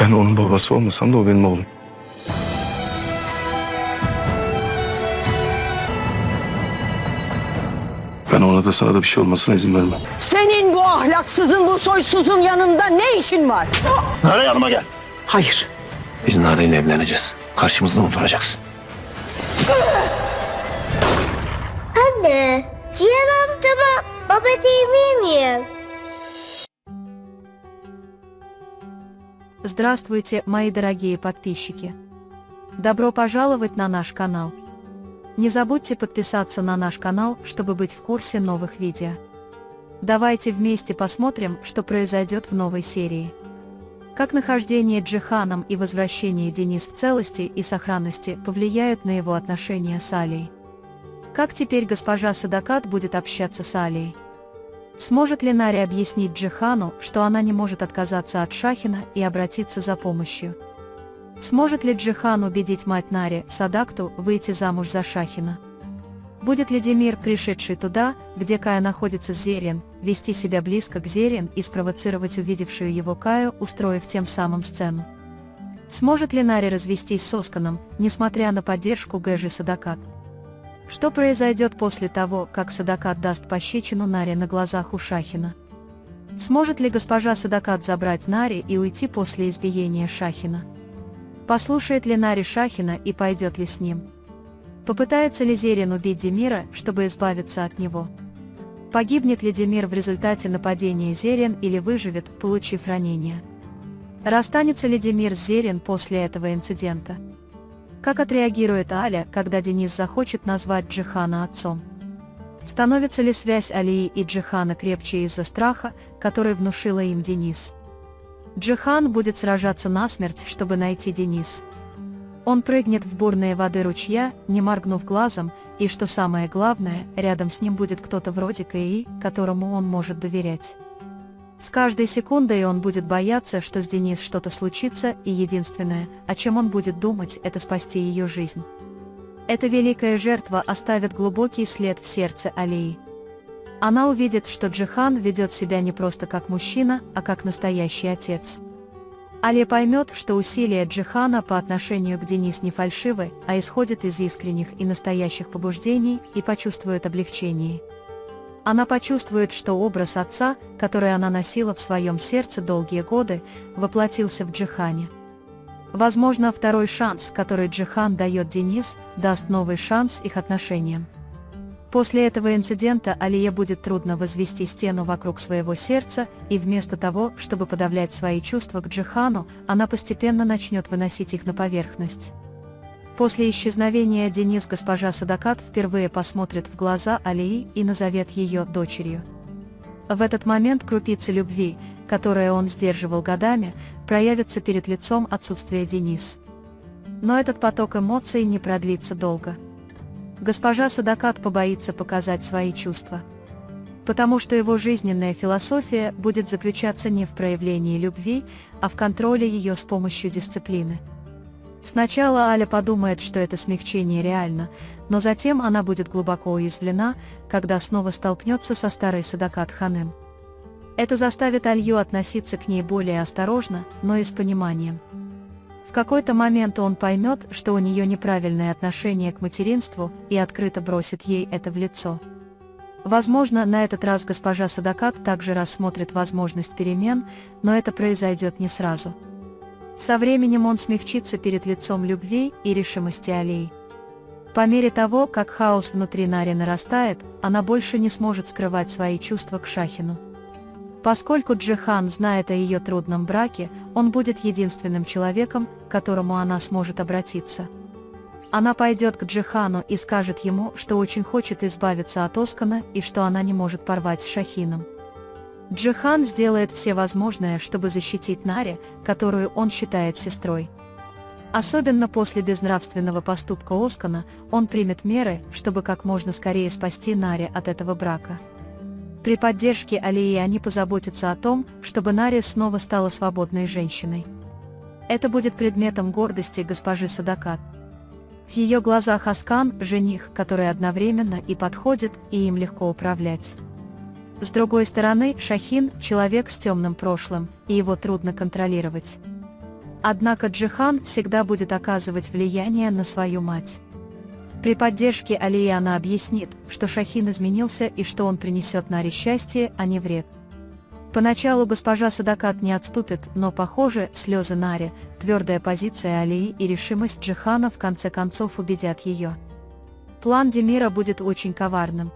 Ben onun babası olmasam da o benim oğlum. Ben ona da sana da bir şey olmasına izin vermem. Senin bu ahlaksızın, bu soysuzun yanında ne işin var? Nare yanıma gel. Hayır. Biz Nare ile evleneceğiz. Karşımızda mı duracaksın? Anne, Cihan amcama baba diyebilir miyim? Здравствуйте, мои дорогие подписчики! Добро пожаловать на наш канал! Не забудьте подписаться на наш канал, чтобы быть в курсе новых видео. Давайте вместе посмотрим, что произойдет в новой серии. Как нахождение Джиханом и возвращение Денис в целости и сохранности повлияют на его отношения с Алией. Как теперь госпожа Садакат будет общаться с Алией? Сможет ли Наре объяснить Джихану, что она не может отказаться от Шахина и обратиться за помощью? Сможет ли Джихан убедить мать Нари, Садакту, выйти замуж за Шахина? Будет ли Демир, пришедший туда, где Кая находится с Зерин, вести себя близко к Зерин и спровоцировать увидевшую его Каю, устроив тем самым сцену? Сможет ли Нари развестись с Осканом, несмотря на поддержку Гэжи Садакат? Что произойдет после того, как Садакат даст пощечину Наре на глазах у Шахина? Сможет ли госпожа Садакат забрать Нари и уйти после избиения Шахина? Послушает ли Нари Шахина и пойдет ли с ним? Попытается ли Зерин убить Демира, чтобы избавиться от него? Погибнет ли Демир в результате нападения Зерин или выживет, получив ранение? Расстанется ли Демир с Зерин после этого инцидента? Как отреагирует Аля, когда Денис захочет назвать Джихана отцом? Становится ли связь Алии и Джихана крепче из-за страха, который внушила им Денис? Джихан будет сражаться насмерть, чтобы найти Денис. Он прыгнет в бурные воды ручья, не моргнув глазом, и что самое главное, рядом с ним будет кто-то вроде Каи, которому он может доверять. С каждой секундой он будет бояться, что с Денис что-то случится, и единственное, о чем он будет думать, это спасти ее жизнь. Эта великая жертва оставит глубокий след в сердце Алии. Она увидит, что Джихан ведет себя не просто как мужчина, а как настоящий отец. Алия поймет, что усилия Джихана по отношению к Денис не фальшивы, а исходят из искренних и настоящих побуждений, и почувствует облегчение. Она почувствует, что образ отца, который она носила в своем сердце долгие годы, воплотился в Джихане. Возможно, второй шанс, который Джихан дает Денис, даст новый шанс их отношениям. После этого инцидента Алие будет трудно возвести стену вокруг своего сердца, и вместо того, чтобы подавлять свои чувства к Джихану, она постепенно начнет выносить их на поверхность. После исчезновения Денис госпожа Садакат впервые посмотрит в глаза Алии и назовет ее дочерью. В этот момент крупицы любви, которые он сдерживал годами, проявятся перед лицом отсутствия Денис. Но этот поток эмоций не продлится долго. Госпожа Садакат побоится показать свои чувства. Потому что его жизненная философия будет заключаться не в проявлении любви, а в контроле ее с помощью дисциплины. Сначала Аля подумает, что это смягчение реально, но затем она будет глубоко уязвлена, когда снова столкнется со старой Садакат Ханым. Это заставит Алью относиться к ней более осторожно, но и с пониманием. В какой-то момент он поймет, что у нее неправильное отношение к материнству, и открыто бросит ей это в лицо. Возможно, на этот раз госпожа Садакат также рассмотрит возможность перемен, но это произойдет не сразу. Со временем он смягчится перед лицом любви и решимости Алии. По мере того, как хаос внутри Нари нарастает, она больше не сможет скрывать свои чувства к Шахину. Поскольку Джихан знает о ее трудном браке, он будет единственным человеком, к которому она сможет обратиться. Она пойдет к Джихану и скажет ему, что очень хочет избавиться от Оскана и что она не может порвать с Шахином. Джихан сделает все возможное, чтобы защитить Нари, которую он считает сестрой. Особенно после безнравственного поступка Оскана, он примет меры, чтобы как можно скорее спасти Нари от этого брака. При поддержке Алии они позаботятся о том, чтобы Нари снова стала свободной женщиной. Это будет предметом гордости госпожи Садакат. В ее глазах Оскан – жених, который одновременно и подходит, и им легко управлять. С другой стороны, Шахин – человек с темным прошлым, и его трудно контролировать. Однако Джихан всегда будет оказывать влияние на свою мать. При поддержке Алии она объяснит, что Шахин изменился и что он принесет Наре счастье, а не вред. Поначалу госпожа Садакат не отступит, но, похоже, слезы Нари, твердая позиция Алии и решимость Джихана в конце концов убедят ее. План Демира будет очень коварным.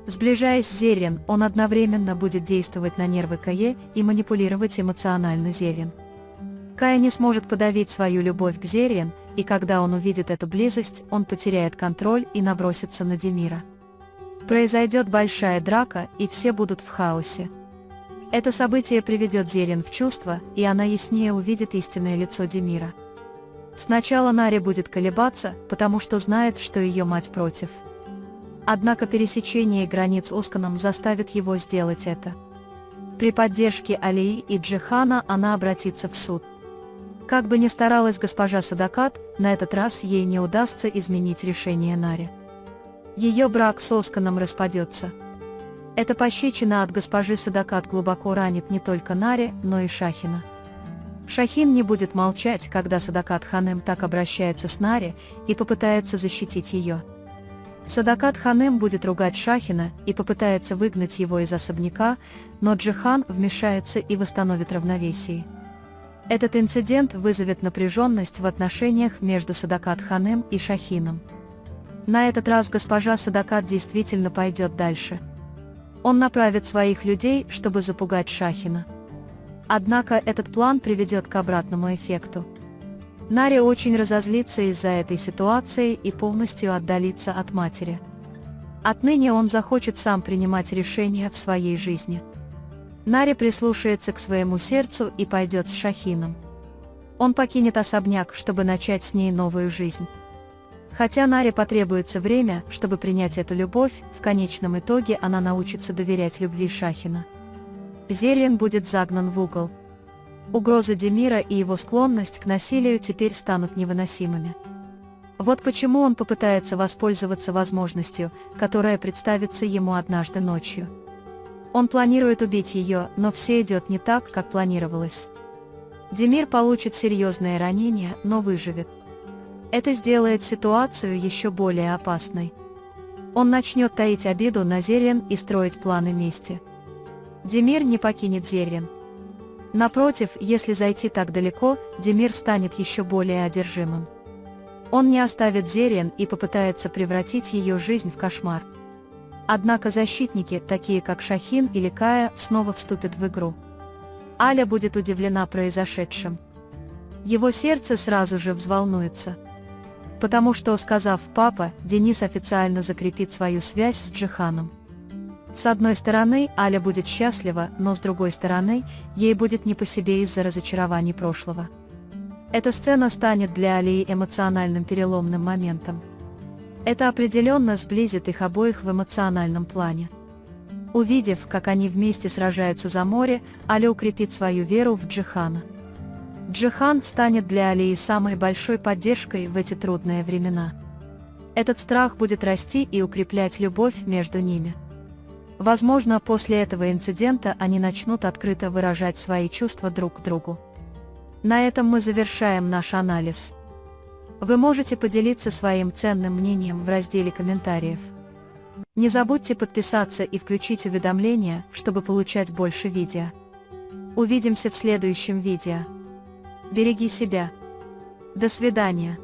Сближаясь с Зеррин, он одновременно будет действовать на нервы Кае и манипулировать эмоционально Зеррин. Кая не сможет подавить свою любовь к Зеррин, и когда он увидит эту близость, он потеряет контроль и набросится на Демира. Произойдет большая драка, и все будут в хаосе. Это событие приведет Зеррин в чувство, и она яснее увидит истинное лицо Демира. Сначала Наре будет колебаться, потому что знает, что ее мать против. Однако пересечение границ Осканом заставит его сделать это. При поддержке Алии и Джихана она обратится в суд. Как бы ни старалась госпожа Садакат, на этот раз ей не удастся изменить решение Нари. Ее брак с Осканом распадется. Эта пощечина от госпожи Садакат глубоко ранит не только Нари, но и Шахина. Шахин не будет молчать, когда Садакат Ханем так обращается с Нари и попытается защитить ее. Садакат Ханем будет ругать Шахина и попытается выгнать его из особняка, но Джихан вмешается и восстановит равновесие. Этот инцидент вызовет напряженность в отношениях между Садакат Ханем и Шахином. На этот раз госпожа Садакат действительно пойдет дальше. Он направит своих людей, чтобы запугать Шахина. Однако этот план приведет к обратному эффекту. Нари очень разозлится из-за этой ситуации и полностью отдалится от матери. Отныне он захочет сам принимать решения в своей жизни. Нари прислушается к своему сердцу и пойдет с Шахином. Он покинет особняк, чтобы начать с ней новую жизнь. Хотя Наре потребуется время, чтобы принять эту любовь, в конечном итоге она научится доверять любви Шахина. Зеррин будет загнан в угол. Угроза Демира и его склонность к насилию теперь станут невыносимыми. Вот почему он попытается воспользоваться возможностью, которая представится ему однажды ночью. Он планирует убить ее, но все идет не так, как планировалось. Демир получит серьезное ранение, но выживет. Это сделает ситуацию еще более опасной. Он начнет таить обиду на Зеррин и строить планы мести. Демир не покинет Зеррин. Напротив, если зайти так далеко, Демир станет еще более одержимым. Он не оставит Зеррин и попытается превратить ее жизнь в кошмар. Однако защитники, такие как Шахин или Кая, снова вступят в игру. Аля будет удивлена произошедшим. Его сердце сразу же взволнуется. Потому что, сказав «папа», Денис официально закрепит свою связь с Джиханом. С одной стороны, Аля будет счастлива, но с другой стороны, ей будет не по себе из-за разочарований прошлого. Эта сцена станет для Алии эмоциональным переломным моментом. Это определенно сблизит их обоих в эмоциональном плане. Увидев, как они вместе сражаются за море, Аля укрепит свою веру в Джихана. Джихан станет для Алии самой большой поддержкой в эти трудные времена. Этот страх будет расти и укреплять любовь между ними. Возможно, после этого инцидента они начнут открыто выражать свои чувства друг к другу. На этом мы завершаем наш анализ. Вы можете поделиться своим ценным мнением в разделе комментариев. Не забудьте подписаться и включить уведомления, чтобы получать больше видео. Увидимся в следующем видео. Береги себя. До свидания.